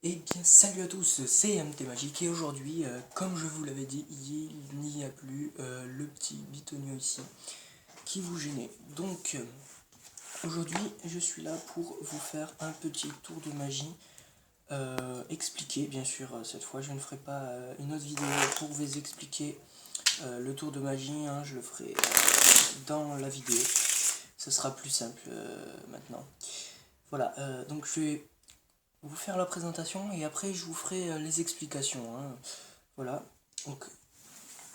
Eh bien, salut à tous, c'est MT Magique et aujourd'hui, comme je vous l'avais dit, il n'y a plus le petit bitonio ici qui vous gênait. Donc, aujourd'hui, je suis là pour vous faire un petit tour de magie expliqué. Bien sûr, cette fois, je ne ferai pas une autre vidéo pour vous expliquer le tour de magie, hein, je le ferai dans la vidéo. Ce sera plus simple maintenant. Voilà, donc je vais vous faire la présentation et après je vous ferai les explications, hein. Voilà, donc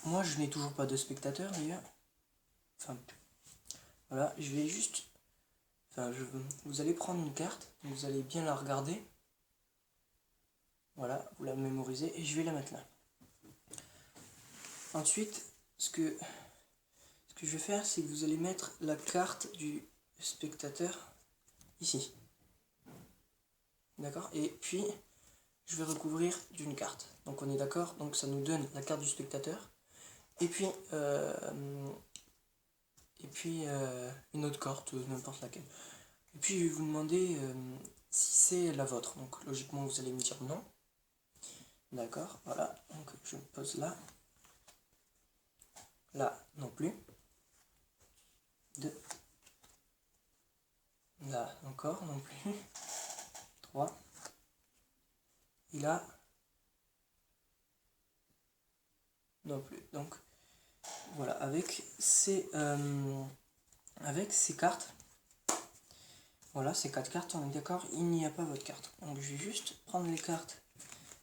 moi je n'ai toujours pas de spectateurs d'ailleurs. Enfin, voilà, je vais juste. Vous allez prendre une carte, vous allez bien la regarder. Voilà, vous la mémorisez et je vais la mettre là. Ensuite, ce que je vais faire, c'est que vous allez mettre la carte du spectateur ici. D'accord? Et puis, je vais recouvrir d'une carte. Donc on est d'accord? Donc ça nous donne la carte du spectateur. Et puis, une autre carte, n'importe laquelle. Et puis je vais vous demander si c'est la vôtre. Donc logiquement vous allez me dire non. D'accord, voilà. Donc je me pose là. Là non plus. 2. Là encore non plus. 3. Et là non plus. Donc voilà, avec ces cartes, voilà, ces 4 cartes, on est d'accord, il n'y a pas votre carte. Donc je vais juste prendre les cartes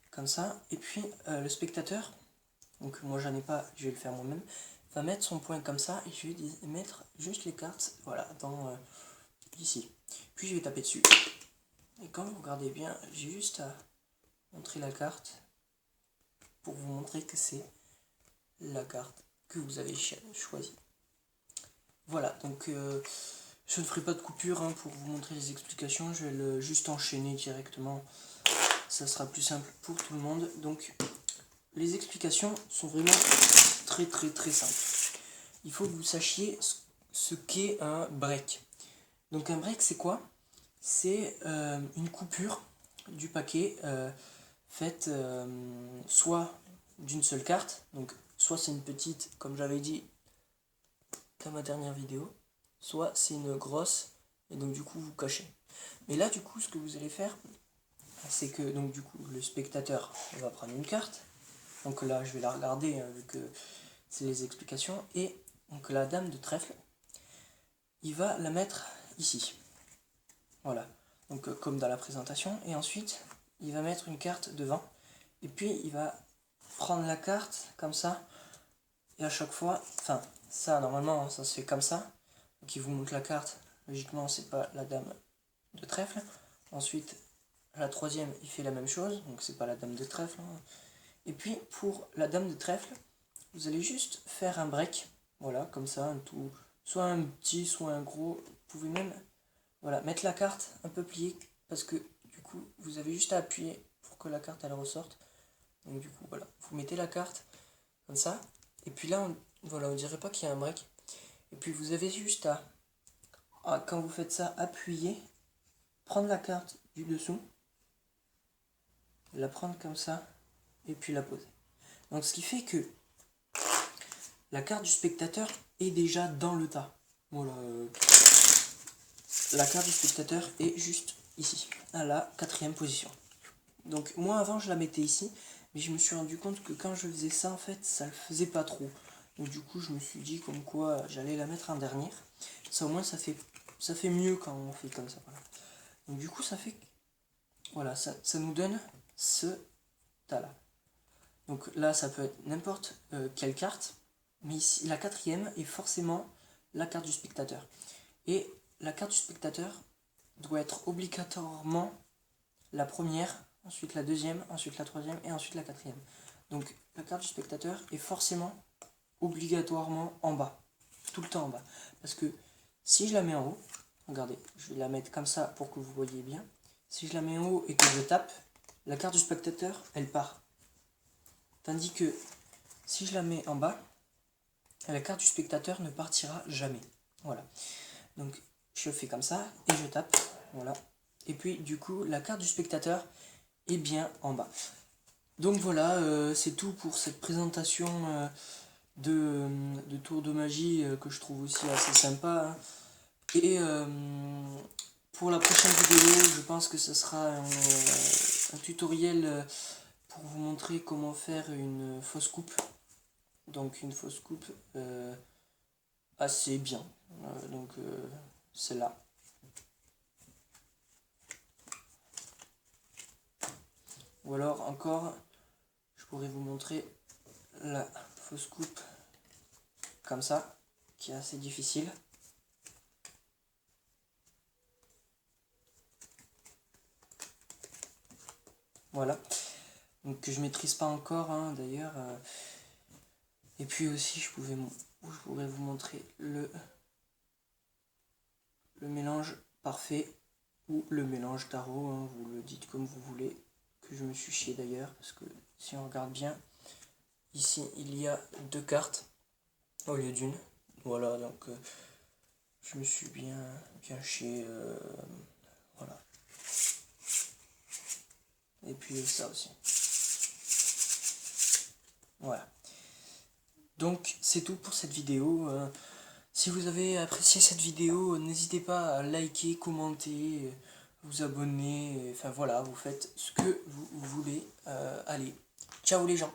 comme ça. Et puis le spectateur, donc moi j'en ai pas, je vais le faire moi-même, va mettre son point comme ça et je vais mettre juste les cartes, voilà, dans ici. Puis je vais taper dessus. Et quand vous regardez bien, j'ai juste à montrer la carte pour vous montrer que c'est la carte que vous avez choisie. Voilà, donc je ne ferai pas de coupure hein, pour vous montrer les explications, je vais juste enchaîner directement. Ça sera plus simple pour tout le monde. Donc les explications sont vraiment très simples. Il faut que vous sachiez ce qu'est un break. Donc un break c'est quoi? C'est une coupure du paquet faite soit d'une seule carte, donc soit c'est une petite, comme j'avais dit dans ma dernière vidéo, soit c'est une grosse, et donc du coup vous cachez. Mais là du coup ce que vous allez faire, c'est que donc du coup le spectateur va prendre une carte, donc là je vais la regarder vu que c'est les explications, et donc la dame de trèfle, il va la mettre ici. Voilà, donc comme dans la présentation, et ensuite il va mettre une carte devant, et puis il va prendre la carte comme ça, et à chaque fois, enfin ça normalement ça se fait comme ça, donc il vous montre la carte, logiquement c'est pas la dame de trèfle, ensuite la troisième il fait la même chose, donc c'est pas la dame de trèfle, hein. Et puis pour la dame de trèfle, vous allez juste faire un break, voilà, comme ça, un tout, soit un petit, soit un gros, vous pouvez même, voilà, mettre la carte un peu pliée, parce que du coup, vous avez juste à appuyer pour que la carte elle ressorte. Donc du coup, voilà, vous mettez la carte comme ça, et puis là, voilà, on dirait pas qu'il y a un break. Et puis vous avez juste quand vous faites ça, appuyer, prendre la carte du dessous, la prendre comme ça, et puis la poser. Donc ce qui fait que la carte du spectateur est déjà dans le tas. Voilà. La carte du spectateur est juste ici, à la 4e position. Donc moi avant je la mettais ici, mais je me suis rendu compte que quand je faisais ça en fait ça le faisait pas trop. Donc du coup je me suis dit comme quoi j'allais la mettre en dernière. Ça au moins ça fait mieux quand on fait comme ça. Voilà. Donc du coup ça fait, voilà, ça nous donne ce tas là. Donc là ça peut être n'importe quelle carte, mais ici la 4e est forcément la carte du spectateur. Et la carte du spectateur doit être obligatoirement la première, ensuite la deuxième, ensuite la troisième et ensuite la 4e. Donc la carte du spectateur est forcément obligatoirement en bas, tout le temps en bas. Parce que si je la mets en haut, regardez, je vais la mettre comme ça pour que vous voyez bien. Si je la mets en haut et que je tape, la carte du spectateur, elle part. Tandis que si je la mets en bas, la carte du spectateur ne partira jamais. Voilà. Donc je fais comme ça et je tape. Voilà. Et puis du coup, la carte du spectateur et bien en bas. Donc voilà, c'est tout pour cette présentation de tour de magie que je trouve aussi assez sympa, hein. Et pour la prochaine vidéo, je pense que ce sera un tutoriel pour vous montrer comment faire une fausse coupe. Donc une fausse coupe assez bien. Donc c'est là. Ou alors encore, je pourrais vous montrer la fausse coupe comme ça, qui est assez difficile. Voilà. Donc que je maîtrise pas encore, hein, d'ailleurs. Et puis aussi, je pourrais vous montrer le mélange parfait ou le mélange tarot, hein, vous le dites comme vous voulez, que je me suis chié d'ailleurs, parce que si on regarde bien, ici il y a 2 cartes au lieu d'une. Voilà, donc je me suis bien chié, voilà. Et puis ça aussi. Voilà. Donc c'est tout pour cette vidéo. Si vous avez apprécié cette vidéo, n'hésitez pas à liker, commenter, vous abonner, enfin voilà, vous faites ce que vous voulez. Allez, ciao les gens!